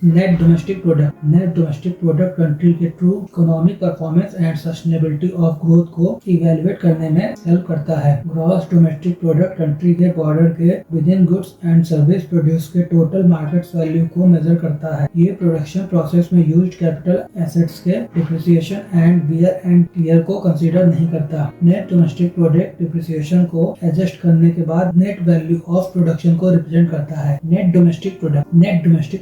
Net domestic product country के true economic performance and sustainability of growth को evaluate करने में हेल्प करता है। ग्रॉस डोमेस्टिक प्रोडक्ट कंट्री के बॉर्डर के with in goods and service produce के टोटल मार्केट वैल्यू को मेजर करता है। ये प्रोडक्शन प्रोसेस में यूज्ड कैपिटल एसेट्स के depreciation and wear and tier को कंसीडर नहीं करता। नेट डोमेस्टिक प्रोडक्ट डिप्रिसिएशन को एडजस्ट करने के बाद नेट वैल्यू ऑफ प्रोडक्शन को रिप्रेजेंट करता है। नेट डोमेस्टिक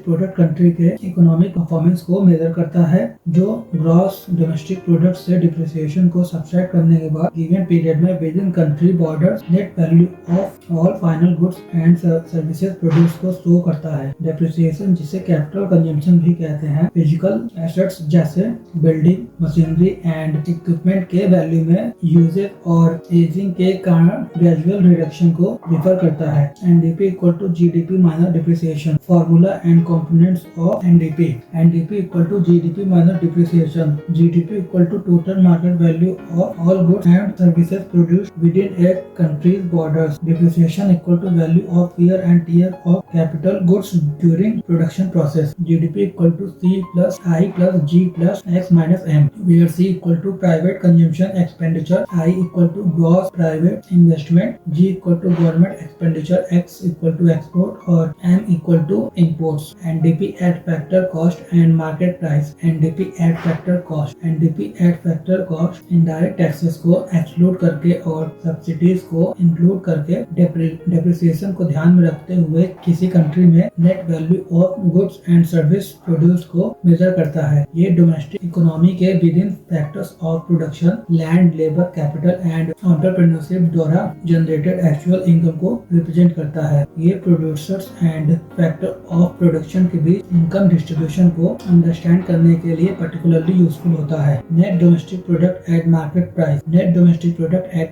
प्रोडक्ट कंट्री के इकोनॉमिक परफॉर्मेंस को मेजर करता है, जो ग्रॉस डोमेस्टिक प्रोडक्ट से डिप्रिसिएशन को सब्ट्रैक्ट करने के बाद गिवन पीरियड में with in country borders net value of all final goods and services produce को शो करता है। डिप्रिसिएशन, जिसे कैपिटल कंजम्पशन भी कहते हैं, फिजिकल एसेट्स जैसे बिल्डिंग, मशीनरी एंड इक्विपमेंट के वैल्यू में यूजेज और एजिंग के कारण ग्रेजुअल रिडक्शन को रिफर करता है। NDP equal to GDP minus depreciation. Formula and components of NDP equal to GDP minus depreciation. GDP equal to total market value of all goods and services produced within a country's borders. Depreciation equal to value of wear and tear of capital goods during production process. GDP equal to C plus I plus G plus X minus M, where C equal to private consumption expenditure, I equal to gross private investment, G equal to government expenditure, X equal to export और M equal to imports. NDP at factor cost and market price. NDP at factor cost indirect taxes को exclude करके और subsidies को include करके depreciation को ध्यान में रखते हुए किसी कंट्री में net value of goods and service produce को मेजर करता है। ये डोमेस्टिक इकोनॉमी के with in factors of production, land, labour, capital and entrepreneurship द्वारा जनरेटेड एक्चुअल इनकम को रिप्रेजेंट करता है। ये producers and factor of production के बीच इनकम डिस्ट्रीब्यूशन को अंडरस्टैंड करने के लिए पर्टिकुलरली यूजफुल होता है। Net domestic product at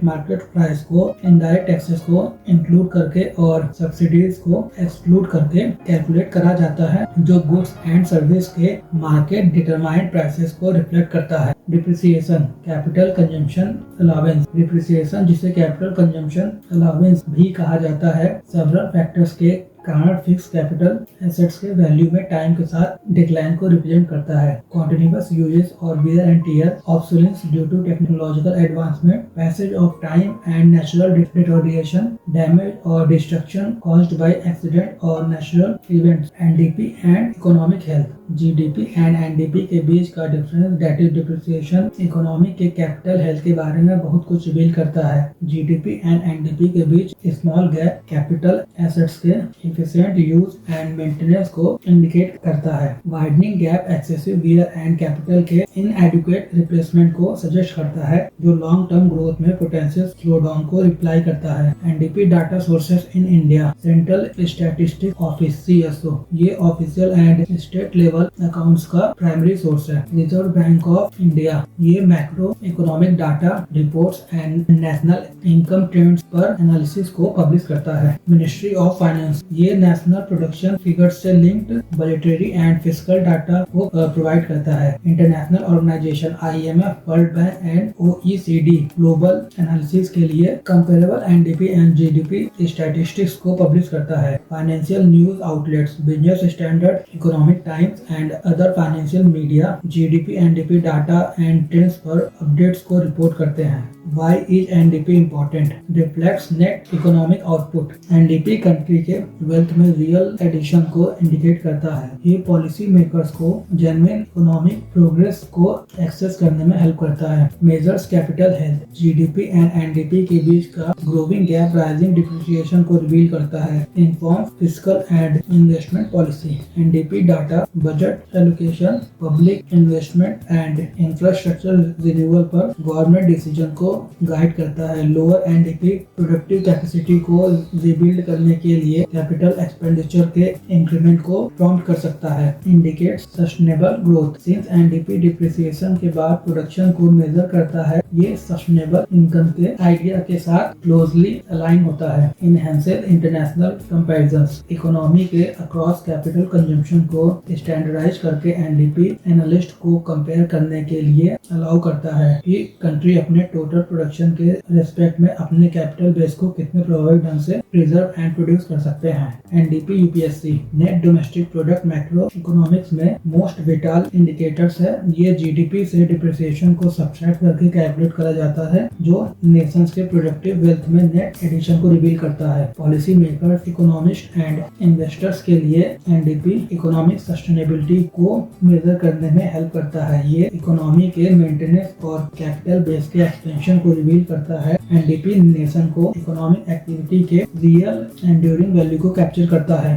market price को इनडायरेक्ट टैक्सेस को इंक्लूड करके और सब्सिडीज को एक्सक्लूड करके कैलकुलेट करा जाता है, जो गुड्स एंड सर्विस के मार्केट डिटरमाइंड प्राइसेस को रिफ्लेक्ट करता है। Depreciation, capital consumption allowance. Depreciation, जिसे कैपिटल कंजम्पशन अलाउंस भी कहा जाता है, सेवरल फैक्टर्स के कारण फिक्स कैपिटल एसेट्स के वैल्यू में टाइम के साथ डिक्लाइन को रिप्रेजेंट करता है। कॉन्टिन्यूअस यूजेस और wear and tear, obsolescence due to technological advancement, passage of time and natural deterioration, damage और डिस्ट्रक्शन कॉज्ड बाय एक्सीडेंट और natural events. NDP and economic health. GDP and NDP के बीच का difference, that is depreciation, economy के capital health के बारे में बहुत कुछ रिवील करता है। जीडीपी एंड एनडीपी के बीच स्मॉल गैप कैपिटल एसेट्स के efficient यूज एंड मेंटेनेंस को इंडिकेट करता है। Widening gap excessive wear and capital के इनएडिक्वेट रिप्लेसमेंट को सजेस्ट करता है, जो लॉन्ग टर्म ग्रोथ में पोटेंशियल स्लो डाउन को रिप्लाई करता है। NDP data sources in India. Central statistics office (CSO), ये official and state level accounts का प्राइमरी सोर्स है। रिजर्व बैंक ऑफ इंडिया, ये macro economic data reports and national income trends पर analysis को publish करता है। मिनिस्ट्री ऑफ फाइनेंस, ये national production figures से linked budgetary and fiscal data को प्रोवाइड करता है। International organisation IMF, World Bank and OECD global analysis के लिए comparable NDP and GDP statistics को पब्लिश करता है। Financial news outlets, Business Standard, Economic Times and other financial media GDP NDP data and trends पर updates को report करते हैं। Why is NDP important? Reflects net economic output. NDP country के wealth में real addition को indicate करता है। ये पॉलिसी मेकर्स को जेन्युइन इकोनॉमिक प्रोग्रेस को एक्सेस करने में हेल्प करता है। Measures capital health. GDP and NDP के बीच का ग्रोइंग गैप राइजिंग डिप्रिसिएशन को रिवील करता है। Informs fiscal and investment policy. NDP data budget allocation, public investment and infrastructure renewal पर गवर्नमेंट डिसीजन को गाइड करता है। लोअर एनडीपी प्रोडक्टिव कैपेसिटी को रिबिल्ड करने के लिए कैपिटल एक्सपेंडिचर के इंक्रीमेंट को प्रॉम्प्ट कर सकता है। Indicates sustainable growth. Since NDP depreciation के बाद प्रोडक्शन को मेजर करता है, ये सस्टेनेबल इनकम के आइडिया के साथ क्लोजली अलाइन होता है। Enhances international comparisons. इकोनॉमी के अक्रॉस कैपिटल कंजम्पशन को स्टैंडर्ड स्टैंडर्डाइज करके एनडीपी एनालिस्ट को कंपेयर करने के लिए अलाउ करता है कि कंट्री अपने टोटल प्रोडक्शन के रेस्पेक्ट में अपने कैपिटल बेस को कितने प्रभावी ढंग से प्रिजर्व एंड प्रोड्यूस कर सकते हैं। NDP UPSC net domestic product macro economics में मोस्ट विटाल इंडिकेटर्स है। ये जीडीपी से डिप्रिसिएशन को सब्ट्रैक्ट करके कैलकुलेट करा जाता है, जो नेशंस के प्रोडक्टिव वेल्थ में नेट एडिशन को रिवील करता है। Policy makers, economist and investors के लिए एनडीपी इकोनॉमिक सस्टेनेबिलिटी को मेजर करने में हेल्प करता है। ये इकोनॉमी के मेंटेनेंस और कैपिटल बेस के एक्सपेंशन को रिवील करता है। एनडीपी नेशन को इकोनॉमिक एक्टिविटी के रियल एंड्यूरिंग वैल्यू को कैप्चर करता है।